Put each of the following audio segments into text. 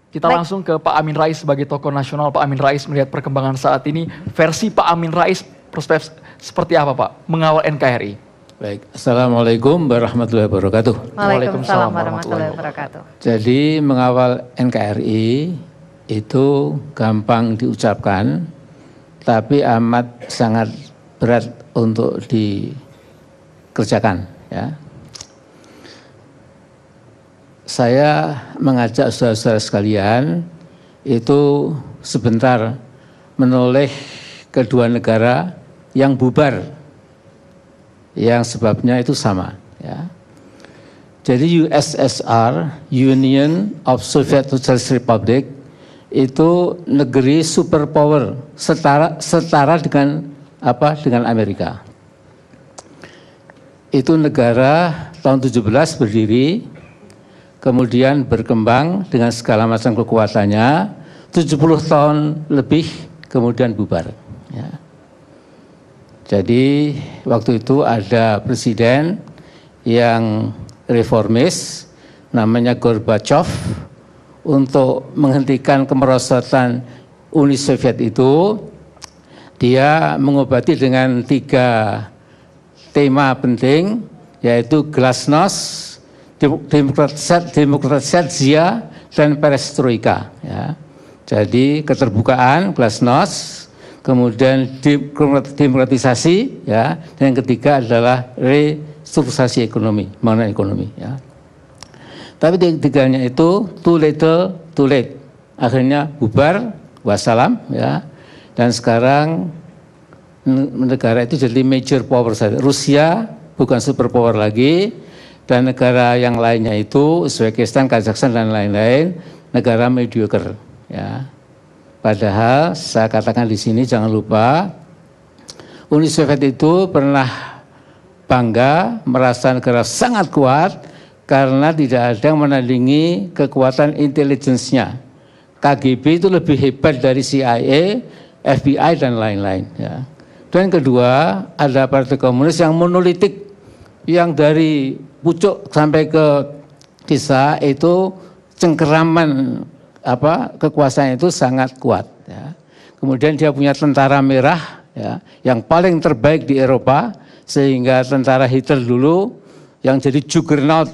Kita langsung ke Pak Amin Rais sebagai tokoh nasional. Pak Amin Rais melihat perkembangan saat ini, versi Pak Amin Rais prospek seperti apa Pak mengawal NKRI? Baik, Assalamualaikum warahmatullahi wabarakatuh. Waalaikumsalam warahmatullahi wabarakatuh. Jadi mengawal NKRI itu gampang diucapkan, tapi amat sangat berat untuk dikerjakan. Ya. Saya mengajak saudara-saudara sekalian itu sebentar menoleh kedua negara yang bubar, yang sebabnya itu sama. Ya. Jadi USSR, Union of Soviet Socialist Republic, itu negeri superpower setara dengan apa? Dengan Amerika. Itu negara tahun 17 berdiri, kemudian berkembang dengan segala macam kekuatannya, 70 tahun lebih kemudian bubar. Ya. Jadi waktu itu ada presiden yang reformis, namanya Gorbachev, untuk menghentikan kemerosotan Uni Soviet itu. Dia mengobati dengan 3 tema penting, yaitu glasnost, demokratisasi dan perestroika. Ya. Jadi keterbukaan, glasnost, kemudian demokratisasi, ya, dan yang ketiga adalah restrukturisasi ekonomi, mengenai ekonomi. Ya. Tapi tiganya itu too little, too late. Akhirnya bubar, wassalam, ya. Dan sekarang negara itu jadi major power saja. Rusia bukan superpower lagi. Dan negara yang lainnya itu Uzbekistan, Kazakhstan dan lain-lain negara mediocre. Ya. Padahal saya katakan di sini jangan lupa Uni Soviet itu pernah bangga merasa negara sangat kuat karena tidak ada yang menandingi kekuatan intelijensinya. KGB itu lebih hebat dari CIA, FBI dan lain-lain. Ya. Dan kedua ada Partai Komunis yang monolitik, yang dari pucuk sampai ke desa itu cengkeraman kekuasaan itu sangat kuat. Ya. Kemudian dia punya tentara merah, ya, yang paling terbaik di Eropa, sehingga tentara Hitler dulu yang jadi juggernaut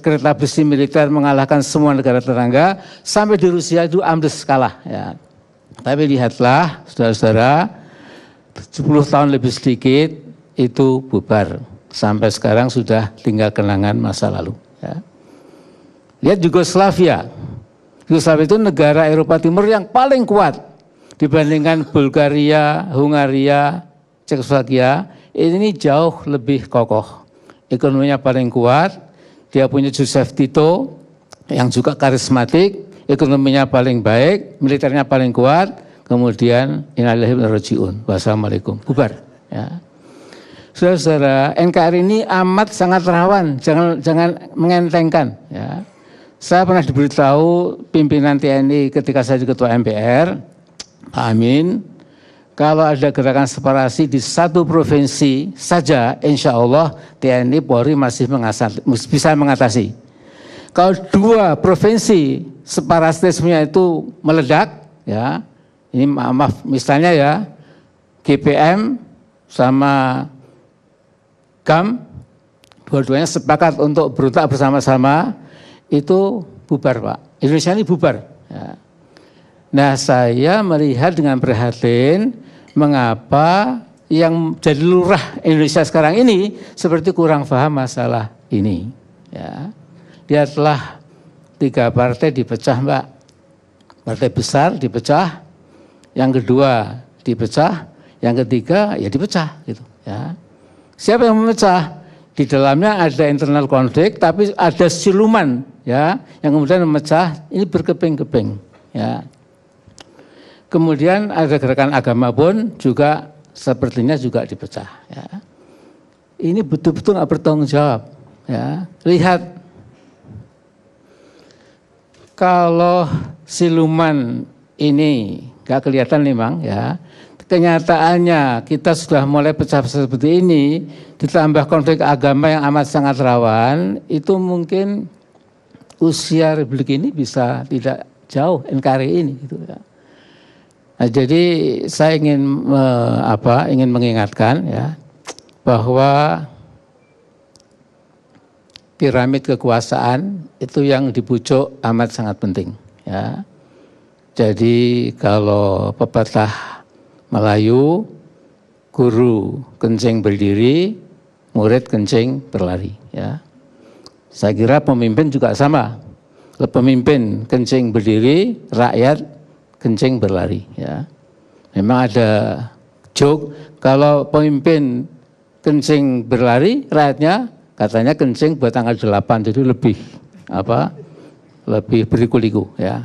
kereta besi militer mengalahkan semua negara tetangga, sampai di Rusia itu ambles kalah. Ya. Tapi lihatlah saudara-saudara, 10 tahun lebih sedikit itu bubar. Sampai sekarang sudah tinggal kenangan masa lalu. Ya. Lihat Yugoslavia. Yugoslavia itu negara Eropa Timur yang paling kuat dibandingkan Bulgaria, Hungaria, Cekoslovakia. Ini jauh lebih kokoh. Ekonominya paling kuat. Dia punya Joseph Tito yang juga karismatik. Ekonominya paling baik, militernya paling kuat. Kemudian innalillahi wa inna ilaihi raji'un. Wassalamualaikum. Bubar. Ya. Saudara-saudara, NKRI ini amat sangat rawan, jangan mengentengkan. Ya. Saya pernah diberitahu pimpinan TNI ketika saya jadi ketua MPR, Pak Amin, kalau ada gerakan separasi di satu provinsi saja, insya Allah TNI Polri masih bisa mengatasi. Kalau 2 provinsi separatismenya itu meledak, ya, ini maaf misalnya ya, GPM sama GAM, dua-duanya sepakat untuk berontak bersama-sama, itu bubar Pak. Indonesia ini bubar. Ya. Nah saya melihat dengan prihatin mengapa yang jadi lurah Indonesia sekarang ini seperti kurang paham masalah ini. Ya. Lihatlah 3 partai dipecah Mbak. Partai besar dipecah, yang kedua dipecah, yang ketiga ya dipecah gitu. Ya. Siapa yang memecah? Di dalamnya ada internal konflik, tapi ada siluman, ya, yang kemudian memecah. Ini berkeping-keping, ya. Kemudian ada gerakan agama pun juga sepertinya juga dipecah. Ya. Ini betul-betul nggak bertanggung jawab. Ya. Lihat, kalau siluman ini nggak kelihatan memang, ya. Kenyataannya kita sudah mulai pecah seperti ini, ditambah konflik agama yang amat sangat rawan, itu mungkin usia Republik ini bisa tidak jauh NKRI ini gitu ya. Nah, jadi saya ingin ingin mengingatkan ya bahwa piramid kekuasaan itu yang di pucuk amat sangat penting ya. Jadi kalau pepatah Melayu, guru kencing berdiri, murid kencing berlari ya. Saya kira pemimpin juga sama. Kalau pemimpin kencing berdiri, rakyat kencing berlari ya. Memang ada joke kalau pemimpin kencing berlari, rakyatnya katanya kencing buat tanggal 8, jadi lebih lebih berliku-liku ya.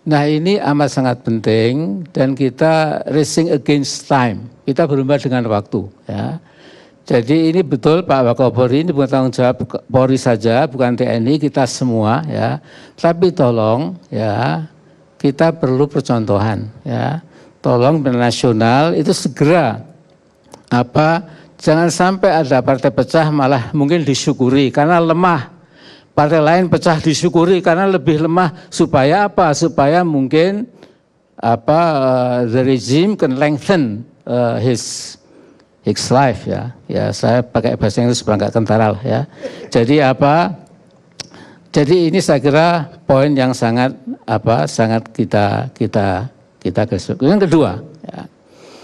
Nah ini amat sangat penting dan kita racing against time, kita berlomba dengan waktu ya. Jadi ini betul Pak Wakapolri, ini bukan tanggung jawab Polri saja, bukan TNI, kita semua ya. Tapi tolong ya, kita perlu percontohan ya. Tolong nasional itu segera jangan sampai ada partai pecah malah mungkin disyukuri karena lemah. Partai lain pecah disyukuri karena lebih lemah supaya apa? Supaya mungkin the regime can lengthen his life ya. Ya saya pakai bahasa Inggris supaya nggak kentara ya. Jadi Jadi ini saya kira poin yang sangat kita garis. Yang kedua ya.